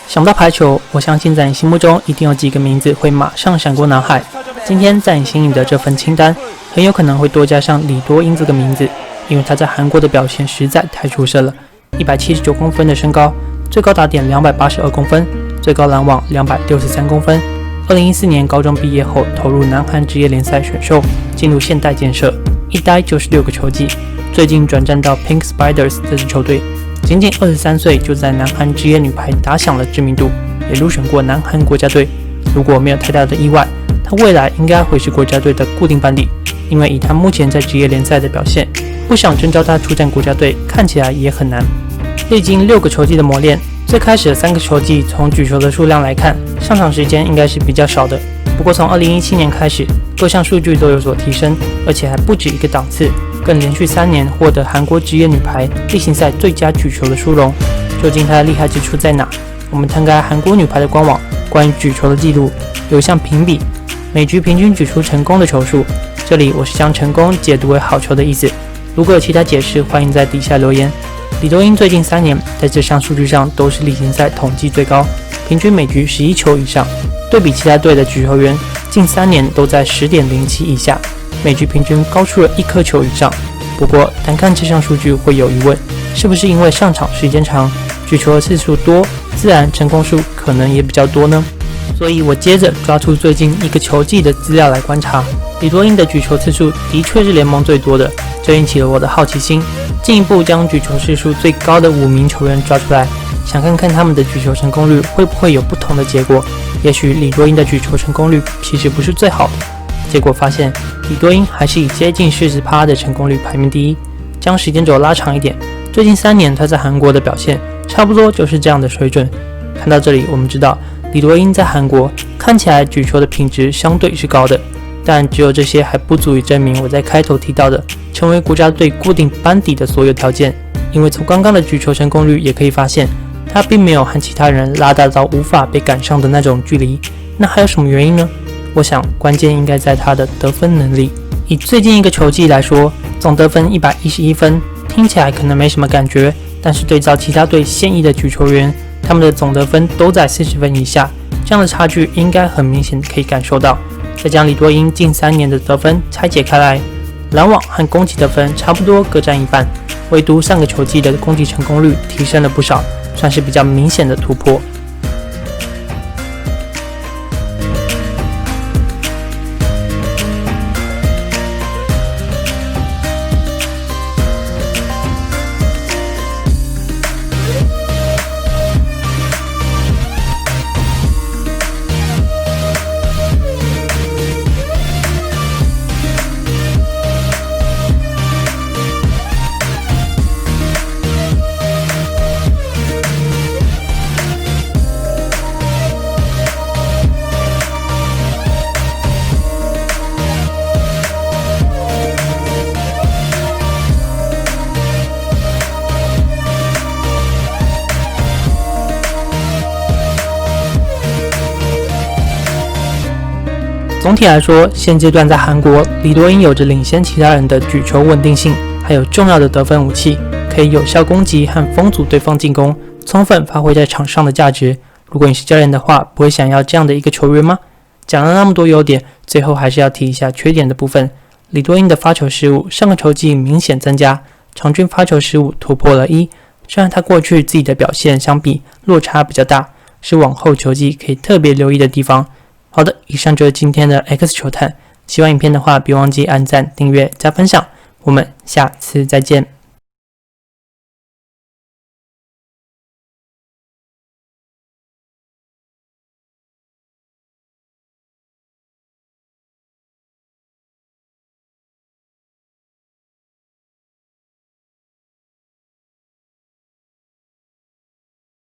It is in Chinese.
想到排球，我相信在你心目中一定有几个名字会马上闪过脑海。今天在你心里的这份清单，很有可能会多加上李多英这个名字，因为他在韩国的表现实在太出色了。179公分的身高，最高打点282公分，最高拦网263公分。2014年高中毕业后，投入南韩职业联赛选秀，进入现代建设，一待就是6个球季。最近转战到 Pink Spiders 这支球队，仅仅23岁就在南韩职业女排打响了知名度，也入选过南韩国家队。如果没有太大的意外，他未来应该会是国家队的固定班底，因为以他目前在职业联赛的表现，不想征召他出战国家队看起来也很难。历经6个球季的磨练，最开始的3个球季从举球的数量来看，上场时间应该是比较少的。不过从2017年开始，各项数据都有所提升，而且还不止一个档次，更连续3年获得韩国职业女排例行赛最佳举球的殊荣。究竟她的厉害之处在哪？我们摊开韩国女排的官网关于举球的记录，有一项评比，每局平均举出成功的球数。这里我是将成功解读为好球的意思，如果有其他解释，欢迎在底下留言。李多英最近3年在这项数据上都是例行赛统计最高，平均每局11球以上。对比其他队的举球员，近3年都在 10.07 以下，每局平均高出了1颗球以上。不过单看这项数据会有疑问，是不是因为上场时间长，举球的次数多，自然成功数可能也比较多呢？所以我接着抓出最近1个球季的资料来观察，李多英的举球次数的确是联盟最多的，这引起了我的好奇心，进一步将举球次数最高的5名球员抓出来，想看看他们的举球成功率会不会有不同的结果。也许李多英的举球成功率其实不是最好的，结果发现李多英还是以接近 40% 的成功率排名第一。将时间轴拉长一点，最近3年他在韩国的表现差不多就是这样的水准。看到这里，我们知道李多英在韩国看起来举球的品质相对是高的，但只有这些还不足以证明我在开头提到的成为国家队固定班底的所有条件。因为从刚刚的举球成功率也可以发现，他并没有和其他人拉大到无法被赶上的那种距离。那还有什么原因呢？我想关键应该在他的得分能力。以最近1个球季来说，总得分111分，听起来可能没什么感觉，但是对照其他队现役的举球员，他们的总得分都在40分以下，这样的差距应该很明显可以感受到。再将李多英近3年的得分拆解开来，拦网和攻击得分差不多各占一半，唯独上个球季的攻击成功率提升了不少，算是比较明显的突破。总体来说，现阶段在韩国，李多英有着领先其他人的举球稳定性，还有重要的得分武器，可以有效攻击和封阻对方进攻，充分发挥在场上的价值。如果你是教练的话，不会想要这样的一个球员吗？讲了那么多优点，最后还是要提一下缺点的部分。李多英的发球失误上个球季明显增加，场均发球失误突破了1，虽然他过去自己的表现相比落差比较大，是往后球季可以特别留意的地方。好的，以上就是今天的 X 球探，喜欢影片的话别忘记按赞、订阅、加分享，我们下次再见。